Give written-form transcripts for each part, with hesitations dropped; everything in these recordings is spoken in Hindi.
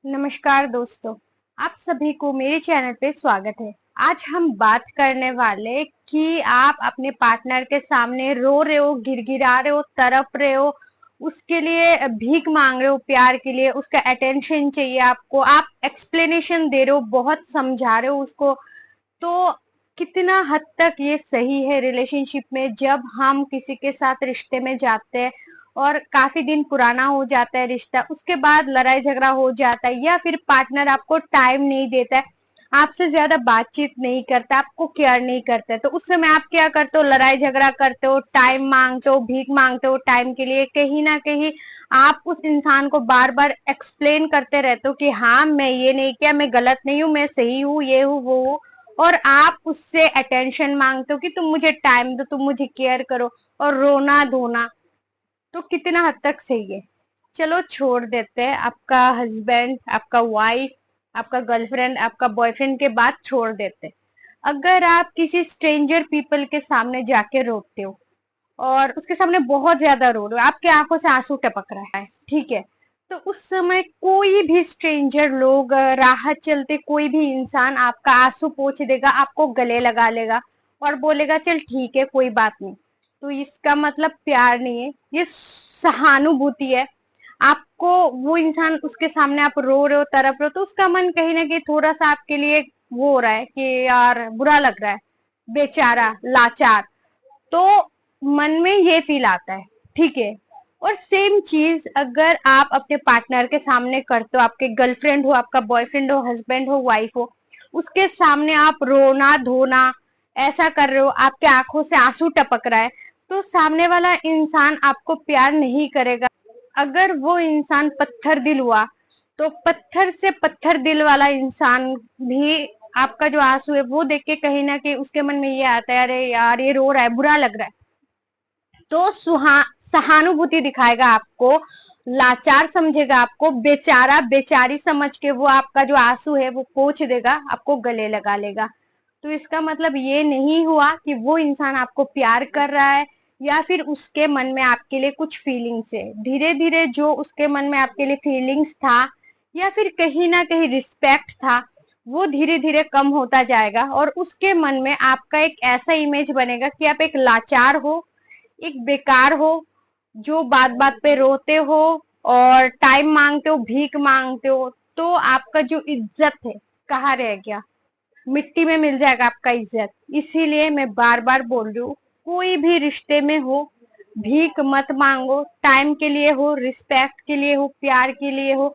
नमस्कार दोस्तों, आप सभी को मेरे चैनल पे स्वागत है। आज हम बात करने वाले कि आप अपने पार्टनर के सामने रो रहे हो, गिड़गिड़ा रहे हो, तड़प रहे हो, उसके लिए भीख मांग रहे हो, प्यार के लिए उसका अटेंशन चाहिए आपको, आप एक्सप्लेनेशन दे रहे हो, बहुत समझा रहे हो उसको। तो कितना हद तक ये सही है रिलेशनशिप में जब हम किसी के साथ रिश्ते में जाते हैं और काफी दिन पुराना हो जाता है रिश्ता, उसके बाद लड़ाई झगड़ा हो जाता है या फिर पार्टनर आपको टाइम नहीं देता है, आपसे ज्यादा बातचीत नहीं करता, आपको केयर नहीं करता है, तो उस समय आप क्या करते हो? लड़ाई झगड़ा करते हो, टाइम मांगते हो, भीख मांगते हो टाइम के लिए। कहीं ना कहीं आप उस इंसान को बार बार एक्सप्लेन करते रहते हो कि हाँ मैं ये नहीं किया, मैं गलत नहीं हूँ, मैं सही हूँ, ये हूँ वो हूँ। और आप उससे अटेंशन मांगते हो कि तुम मुझे टाइम दो, तुम मुझे केयर करो, और रोना धोना। तो कितना हद तक सही है? चलो छोड़ देते हैं, आपका हस्बैंड, आपका वाइफ, आपका गर्लफ्रेंड, आपका बॉयफ्रेंड के बात छोड़ देते हैं। अगर आप किसी स्ट्रेंजर पीपल के सामने जाके रोते हो और उसके सामने बहुत ज्यादा रो रहे हो, आपकी आंखों से आंसू टपक रहा है, ठीक है, तो उस समय कोई भी स्ट्रेंजर लोग, राह चलते कोई भी इंसान आपका आंसू पोंछ देगा, आपको गले लगा लेगा और बोलेगा चल ठीक है कोई बात नहीं। तो इसका मतलब प्यार नहीं है, ये सहानुभूति है। आपको वो इंसान, उसके सामने आप रो रहे हो, तड़प रहे हो, तो उसका मन कहीं ना कहीं थोड़ा सा आपके लिए वो हो रहा है कि यार बुरा लग रहा है, बेचारा, लाचार। तो मन में ये फील आता है, ठीक है। और सेम चीज अगर आप अपने पार्टनर के सामने करते हो, आपके गर्लफ्रेंड हो, आपका बॉयफ्रेंड हो, हस्बैंड हो, वाइफ हो, उसके सामने आप रोना धोना ऐसा कर रहे हो, आपके आंखों से आंसू टपक रहा है, तो सामने वाला इंसान आपको प्यार नहीं करेगा। अगर वो इंसान पत्थर दिल हुआ, तो पत्थर से पत्थर दिल वाला इंसान भी आपका जो आंसू है वो देख के कहीं ना कहीं उसके मन में ये आता है, अरे यार ये रो रहा है, बुरा लग रहा है। तो सहानुभूति दिखाएगा आपको, लाचार समझेगा आपको, बेचारा बेचारी समझ के वो आपका जो आंसू है वो पोंछ देगा, आपको गले लगा लेगा। तो इसका मतलब ये नहीं हुआ कि वो इंसान आपको प्यार कर रहा है या फिर उसके मन में आपके लिए कुछ फीलिंग्स है। धीरे धीरे जो उसके मन में आपके लिए फीलिंग्स था या फिर कहीं ना कहीं रिस्पेक्ट था, वो धीरे धीरे कम होता जाएगा और उसके मन में आपका एक ऐसा इमेज बनेगा कि आप एक लाचार हो, एक बेकार हो, जो बात बात पे रोते हो और टाइम मांगते हो, भीख मांगते हो। तो आपका जो इज्जत है कहाँ रह गया? मिट्टी में मिल जाएगा आपका इज्जत। इसीलिए मैं बार बार बोल रही हूँ, कोई भी रिश्ते में हो, भीख मत मांगो। टाइम के लिए हो, रिस्पेक्ट के लिए हो, प्यार के लिए हो,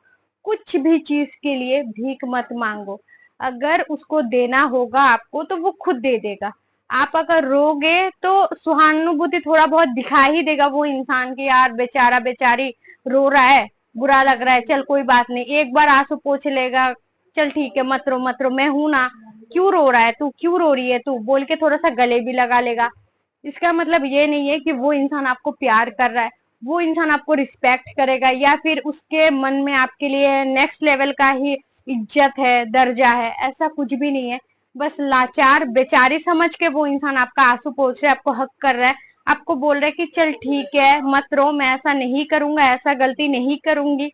कुछ भी चीज के लिए भीख मत मांगो। अगर उसको देना होगा आपको तो वो खुद दे देगा। आप अगर रोगे तो सहानुभूति थोड़ा बहुत दिखा ही देगा वो इंसान की, यार बेचारा बेचारी रो रहा है, बुरा लग रहा है, चल कोई बात नहीं, एक बार आंसू पोंछ लेगा, चल ठीक है मत रो मत रो, मैं हूं ना, क्यों रो रहा है तू, क्यों रो रही है तू, बोल के थोड़ा सा गले भी लगा लेगा। इसका मतलब ये नहीं है कि वो इंसान आपको प्यार कर रहा है, वो इंसान आपको रिस्पेक्ट करेगा या फिर उसके मन में आपके लिए नेक्स्ट लेवल का ही इज्जत है, दर्जा है, ऐसा कुछ भी नहीं है। बस लाचार बेचारी समझ के वो इंसान आपका आंसू पोंछ रहा है, आपको हक कर रहा है, आपको बोल रहा है कि चल ठीक है मत रो, मैं ऐसा नहीं करूंगा, ऐसा गलती नहीं करूंगी,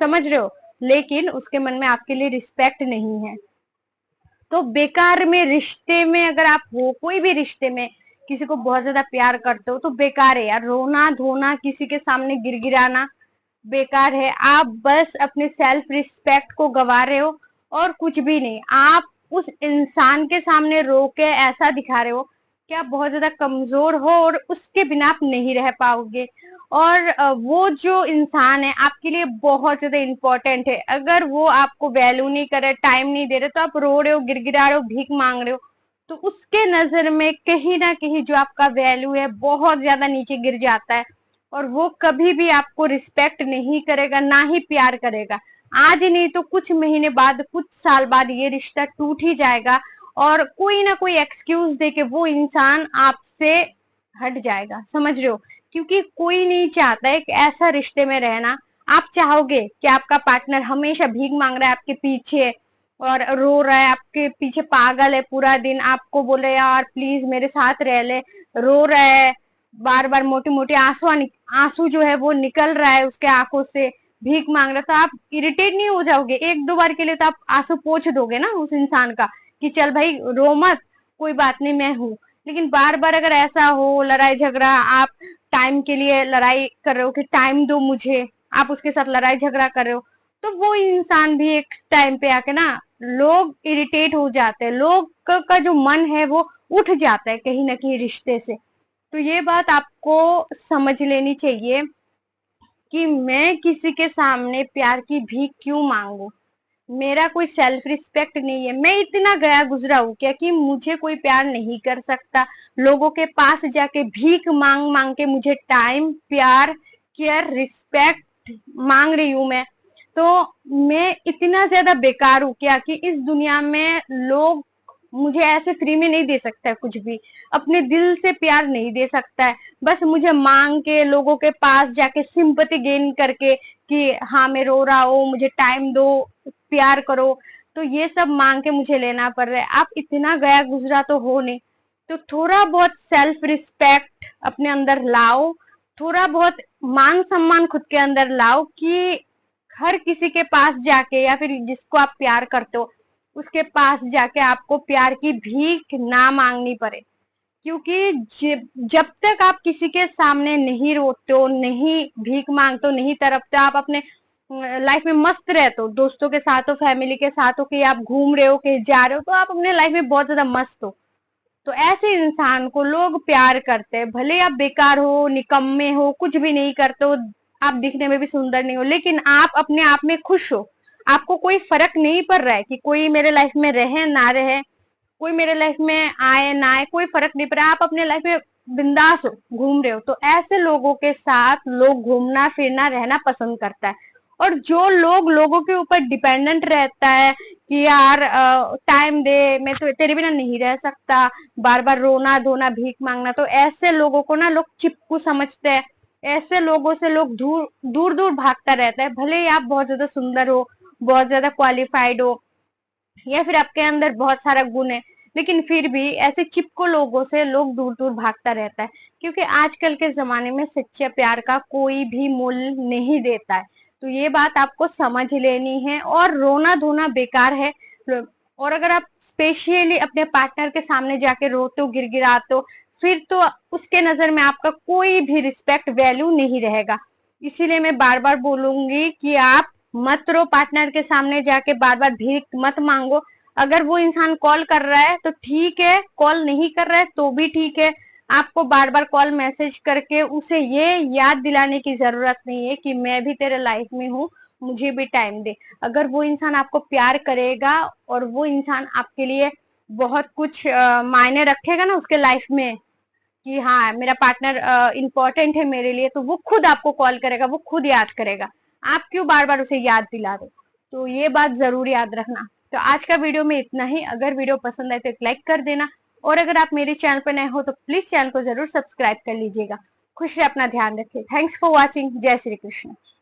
समझ रहे हो। लेकिन उसके मन में आपके लिए रिस्पेक्ट नहीं है। तो बेकार में रिश्ते में अगर आप हो, कोई भी रिश्ते में किसी को बहुत ज्यादा प्यार करते हो तो बेकार है यार, रोना धोना, किसी के सामने गिड़गिड़ाना बेकार है। आप बस अपने सेल्फ रिस्पेक्ट को गवा रहे हो और कुछ भी नहीं। आप उस इंसान के सामने रो के ऐसा दिखा रहे हो कि आप बहुत ज्यादा कमजोर हो और उसके बिना आप नहीं रह पाओगे। और वो जो इंसान है आपके लिए बहुत ज्यादा इंपॉर्टेंट है, अगर वो आपको वैल्यू नहीं करे, टाइम नहीं दे रहे, तो आप रो रहे हो, गिड़गिड़ा रहे हो, भीख मांग रहे हो, तो उसके नजर में कहीं ना कहीं जो आपका वैल्यू है बहुत ज्यादा नीचे गिर जाता है और वो कभी भी आपको रिस्पेक्ट नहीं करेगा, ना ही प्यार करेगा। आज नहीं तो कुछ महीने बाद, कुछ साल बाद ये रिश्ता टूट ही जाएगा और कोई ना कोई एक्सक्यूज देके वो इंसान आपसे हट जाएगा, समझ रहे हो। क्योंकि कोई नहीं चाहता एक ऐसा रिश्ते में रहना। आप चाहोगे कि आपका पार्टनर हमेशा भीख मांग रहा है आपके पीछे और रो रहा है आपके पीछे, पागल है पूरा दिन, आपको बोले यार प्लीज मेरे साथ रह ले, रो रहा है, बार बार मोटी मोटी आंसू आंसू जो है वो निकल रहा है उसके आंखों से, भीख मांग रहा, तो आप इरिटेट नहीं हो जाओगे? एक दो बार के लिए तो आप आंसू पोंछ दोगे ना उस इंसान का, कि चल भाई रो मत, कोई बात नहीं मैं हूं। लेकिन बार बार अगर ऐसा हो लड़ाई झगड़ा, आप टाइम के लिए लड़ाई कर रहे हो कि टाइम दो मुझे, आप उसके साथ लड़ाई झगड़ा कर रहे हो, तो वो इंसान भी एक टाइम पे आके ना, लोग इरिटेट हो जाते हैं, लोग का जो मन है वो उठ जाता है कहीं ना कहीं रिश्ते से। तो ये बात आपको समझ लेनी चाहिए कि मैं किसी के सामने प्यार की भीख क्यों मांगू। मेरा कोई सेल्फ रिस्पेक्ट नहीं है, मैं इतना गया गुजरा हूं क्या कि मुझे कोई प्यार नहीं कर सकता? लोगों के पास जाके भीख मांग मांग के मुझे टाइम, प्यार, केयर, रिस्पेक्ट मांग रही हूं मैं? तो मैं इतना ज्यादा बेकार हूं क्या कि इस दुनिया में लोग मुझे ऐसे फ्री में नहीं दे सकता है कुछ भी, अपने दिल से प्यार नहीं दे सकता है। बस मुझे मांग के, लोगों के पास जाके सिंपैथी गेन करके कि हाँ मैं रो रहा हूँ, मुझे टाइम दो, प्यार करो, तो ये सब मांग के मुझे लेना पड़ रहा है। आप इतना गया गुजरा तो हो नहीं, तो थोड़ा बहुत सेल्फ रिस्पेक्ट अपने अंदर लाओ, थोड़ा बहुत मान सम्मान खुद के अंदर लाओ, कि हर किसी के पास जाके या फिर जिसको आप प्यार करते हो उसके पास जाके आपको प्यार की भीख ना मांगनी पड़े। क्योंकि जब तक आप किसी के सामने नहीं रोते हो, नहीं भीख मांगते हो, नहीं तड़पते हो, आप अपने लाइफ में मस्त रहते हो, दोस्तों के साथ हो, फैमिली के साथ हो, कि आप घूम रहे हो, कहीं जा रहे हो, तो आप अपने लाइफ में बहुत ज्यादा मस्त हो, तो ऐसे इंसान को लोग प्यार करते हैं। भले आप बेकार हो, निकम्मे हो, कुछ भी नहीं करते हो, आप दिखने में भी सुंदर नहीं हो, लेकिन आप अपने आप में खुश हो, आपको कोई फर्क नहीं पड़ रहा है कि कोई मेरे लाइफ में रहे ना रहे, कोई मेरे लाइफ में आए ना आए, कोई फर्क नहीं पड़ा, आप अपने लाइफ में बिंदास हो, घूम रहे हो, तो ऐसे लोगों के साथ लोग घूमना फिरना रहना पसंद करता है। और जो लोग लोगों के ऊपर डिपेंडेंट रहता है कि यार टाइम दे, मैं तो तेरे बिना नहीं रह सकता, बार बार रोना धोना भीख मांगना, तो ऐसे लोगों को ना लोग चिपकू समझते हैं। ऐसे लोगों से लोग दूर दूर दूर भागता रहता है। भले ही आप बहुत ज्यादा सुंदर हो, बहुत ज्यादा क्वालिफाइड हो, या फिर आपके अंदर बहुत सारा गुण है, लेकिन फिर भी ऐसे चिपको लोगों से लोग दूर दूर भागता रहता है। क्योंकि आजकल के जमाने में सच्चे प्यार का कोई भी मूल्य नहीं देता है। तो ये बात आपको समझ लेनी है, और रोना धोना बेकार है। और अगर आप स्पेशली अपने पार्टनर के सामने जाके रोते हो, गिड़गिड़ाते हो, फिर तो उसके नजर में आपका कोई भी रिस्पेक्ट वैल्यू नहीं रहेगा। इसीलिए मैं बार बार बोलूंगी कि आप मत रो, पार्टनर के सामने जाके बार बार भीख मत मांगो। अगर वो इंसान कॉल कर रहा है तो ठीक है, कॉल नहीं कर रहा है तो भी ठीक है। आपको बार बार कॉल मैसेज करके उसे ये याद दिलाने की जरूरत नहीं है कि मैं भी तेरे लाइफ में हूँ, मुझे भी टाइम दे। अगर वो इंसान आपको प्यार करेगा और वो इंसान आपके लिए बहुत कुछ मायने रखेगा ना उसके लाइफ में, कि हाँ मेरा पार्टनर इंपॉर्टेंट है मेरे लिए, तो वो खुद आपको कॉल करेगा, वो खुद याद करेगा। आप क्यों बार बार उसे याद दिला रहे हो? तो ये बात जरूर याद रखना। तो आज का वीडियो में इतना ही। अगर वीडियो पसंद आए तो एक लाइक कर देना, और अगर आप मेरे चैनल पर नए हो तो प्लीज चैनल को जरूर सब्सक्राइब कर लीजिएगा। खुश रहे, अपना ध्यान रखिए। Thanks for watching. जय श्री कृष्ण।